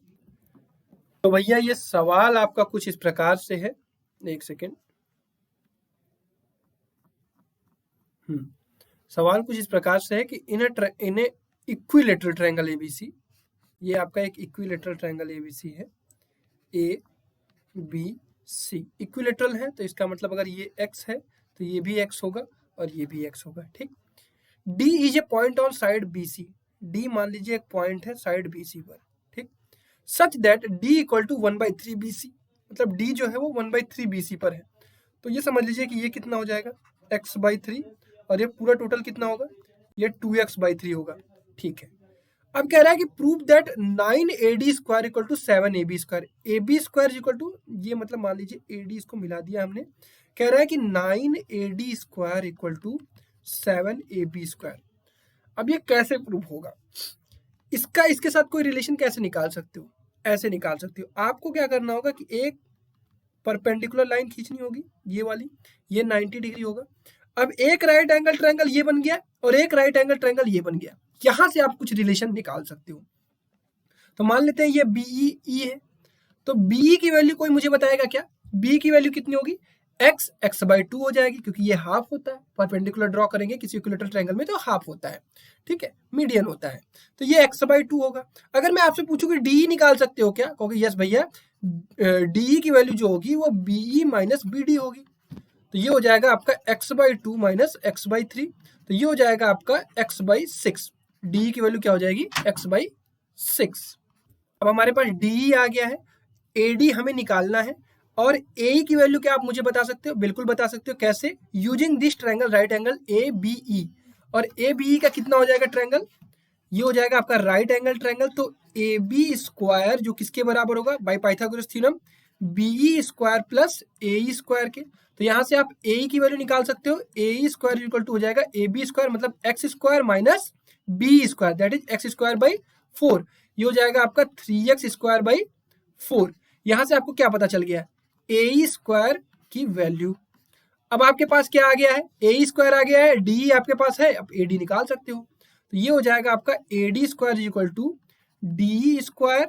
तो भैया ये सवाल आपका कुछ इस प्रकार से है, एक सेकेंड। सवाल कुछ इस प्रकार से है कि इन ए इक्विलेटरल ट्रायंगल एबीसी, ये आपका एक इक्विलेटरल ट्रायंगल एबीसी है, ए बी सी इक्विलेटरल है, तो इसका मतलब अगर ये x है तो ये भी x होगा और ये भी x होगा, ठीक। D is a point on side BC, D मान लीजिए एक पॉइंट है साइड BC पर, ठीक। Such that D equal to 1/3 BC, मतलब D जो है वो 1/3 BC पर है, तो ये समझ लीजिए कि ये कितना हो जाएगा x/3, और ये पूरा टोटल कितना होगा, ये 2x/3 होगा, ठीक है। अब कह रहा है कि prove that 9AD square equal to 7AB square, AB square equal to, ये मतलब मान लीजिए AD इसको मिला दिया हमने, कह रहा है कि 9AD square equal to 7AB square. अब ये कैसे प्रूव होगा, इसका इसके साथ कोई रिलेशन कैसे निकाल सकते हो, ऐसे निकाल सकते हो। आपको क्या करना होगा कि एक परपेंडिकुलर लाइन खींचनी होगी, ये वाली, ये 90 डिग्री होगा। अब एक राइट एंगल ट्रायंगल ये बन गया और एक राइट एंगल ट्रायंगल ये बन गया, यहां से आप कुछ रिलेशन निकाल सकते हो। तो मान लेते हैं ये BE है, तो BE की वैल्यू कोई मुझे बताएगा क्या, B की वैल्यू कितनी होगी, x/2 हो जाएगी, क्योंकि ये हाफ होता है, परपेंडिकुलर ड्रॉ करेंगे किसी इक्विलेटरल ट्रायंगल में तो हाफ होता है, ठीक है, मीडियन होता है, तो ये x/2 होगा। अगर मैं आपसे पूछूं कि DE निकाल सकते हो क्या, कहोगे यस भैया, DE की वैल्यू जो होगी वो BE माइनस BD होगी, तो ये हो जाएगा आपका x/2 माइनस x/3, तो ये हो जाएगा आपका x/6, DE की वैल्यू क्या हो जाएगी, x/6। अब हमारे पास DE आ गया है, AD हमें निकालना है, और AE की वैल्यू क्या आप मुझे बता सकते हो, बिल्कुल बता सकते हो, कैसे, using this triangle right angle ABE, और ABE का कितना हो जाएगा ट्रायंगल, ये हो जाएगा आपका राइट एंगल ट्रायंगल, तो AB स्क्वायर जो किसके बराबर होगा, by Pythagoras theorem, BE square plus AE square के, तो यहां से आप AE की वैल्यू निकाल सकते हो, AE स्क्वायर इक्वल टू हो जाएगा AB स्क्वायर, मतलब x square minus B square, that is x square by 4, ये हो जाएगा आपका 3x स्क्वायर बाई 4। यहां से आपको क्या पता चल गया, AE स्क्वायर की वैल्यू। अब आपके पास क्या आ गया है, AE स्क्वायर आ गया है, DE आपके पास है, अब AD निकाल सकते हो, तो ये हो जाएगा आपका AD square equal to DE square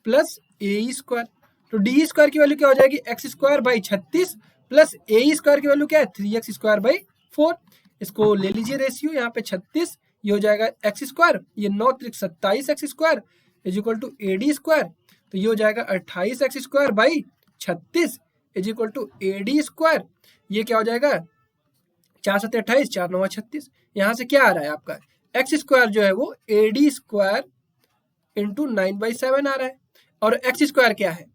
plus AE square, तो DE स्क्वायर की वैल्यू क्या हो जाएगी, x square by 36 plus AE square की वैल्यू क्या है, 3x स्क्वायर बाई 4, इसको ले लीजिए रेशियो, यहाँ पे 36, ये हो जाएगा x स्क्वायर, ये 9 × 27 x square is equal to AD square, तो ये हो जाएगा 28x square by 36 is equal to AD square, ये क्या हो जाएगा 4 × 7 = 28, 4 × 9 = 36, यहाँ से क्या आ रहा है आपका x स्क्वायर जो है वो AD स्क्वायर इंटू 9/7 आ रहा है, और x स्क्वायर क्या है,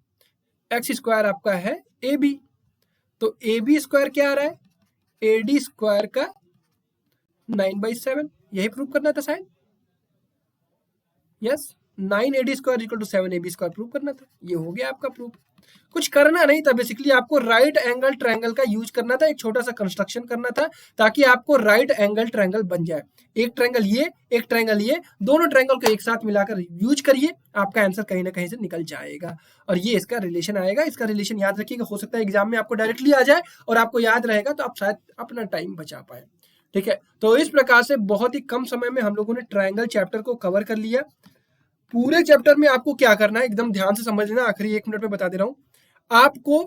x स्क्वायर आपका है AB, तो AB स्क्वायर क्या आ रहा है, AD स्क्वायर का 9/7, यही प्रूव करना था शायद, yes, 9AD square equal to 7AB square prove करना था, ये हो गया आपका प्रूफ। कुछ करना नहीं था, बेसिकली आपको राइट एंगल ट्रायंगल का यूज करना था, एक छोटा सा कंस्ट्रक्शन करना था, ताकि आपको राइट एंगल ट्रायंगल बन जाए। एक ट्रायंगल ये, एक ट्रायंगल ये, दोनों ट्रायंगल को एक साथ मिलाकर यूज करिए, आपका आंसर कहीं ना कहीं से निकल जाएगा, और ये इसका रिलेशन आएगा। इसका रिलेशन याद रखिएगा, हो सकता है एग्जाम में आपको डायरेक्टली आ जाए और आपको याद रहेगा, तो आप शायद अपना टाइम बचा पाए, ठीक है। तो इस प्रकार से बहुत ही कम समय में हम लोगों ने ट्रायंगल चैप्टर को कवर कर लिया। पूरे चैप्टर में आपको क्या करना है, एकदम ध्यान से समझ लेना, आखिरी 1 मिनट में बता दे रहा हूं। आपको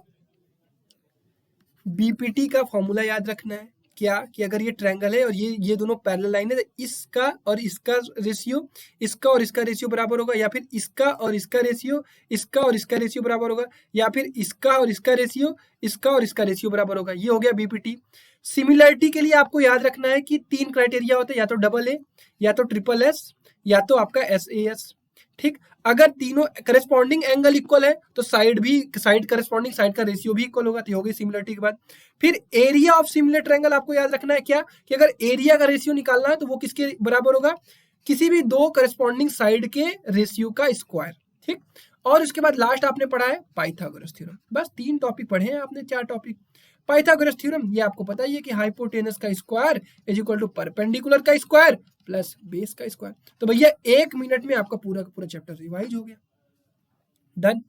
बीपीटी का फॉर्मूला याद रखना है, क्या कि अगर ये ट्रायंगल है और ये दोनों पैरेलल लाइन है, तो इसका और इसका रेशियो, इसका और इसका रेशियो बराबर होगा, या फिर इसका और इसका रेशियो, इसका और इसका रेशियो बराबर होगा, या फिर इसका और इसका रेशियो, इसका और इसका रेशियो बराबर होगा। ये हो गया बीपीटी। सिमिलरिटी के लिए आपको याद रखना है कि 3 क्राइटेरिया होते हैं, या तो AA, या तो SSS, या तो आपका SAS, ठीक। अगर तीनों करस्पॉन्डिंग एंगल इक्वल है तो साइड करस्पॉन्डिंग साइड का रेशियो भी इक्वल होगा, तो हो गई सिमिलरिटी के बाद। फिर एरिया ऑफ सिमिलर ट्रायंगल आपको याद रखना है क्या, कि अगर एरिया का रेशियो निकालना है तो वो किसके बराबर होगा, किसी भी 2 करस्पॉन्डिंग साइड के रेशियो का स्क्वायर, ठीक। और उसके बाद लास्ट आपने पढ़ा है पाइथागोरस थ्योरम। बस 3 टॉपिक पढ़े हैं आपने, 4 टॉपिक। पाइथागोरस थ्योरम ये आपको पता ही है कि हाइपोटेनस का square is equal to perpendicular का स्क्वायर प्लस बेस का स्क्वायर। तो भैया 1 मिनट में आपका पूरा का पूरा चैप्टर रिवाइज हो गया। डन।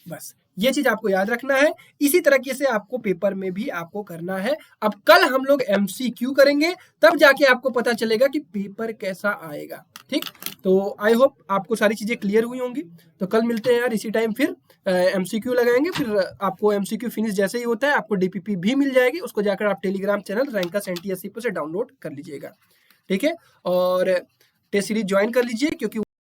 बस ये चीज आपको याद रखना है। इसी तरीके से आपको पेपर में भी आपको करना है। अब कल हम लोग एमसीक्यू करेंगे, तब जाके आपको पता चलेगा कि पेपर कैसा आएगा। ठीक, तो आई होप आपको सारी चीजें क्लियर हुई होंगी। तो कल मिलते हैं यार इसी टाइम, फिर एमसीक्यू लगाएंगे। फिर आपको एमसीक्यू फिनिश जैसे ही होता है आपको डीपीपी भी मिल जाएगी, उसको जाकर आप टेलीग्राम चैनल रैंकस NTSC पर से डाउनलोड कर लीजिएगा। ठीक है, और टेस्ट सीरीज ज्वाइन कर लीजिए, क्योंकि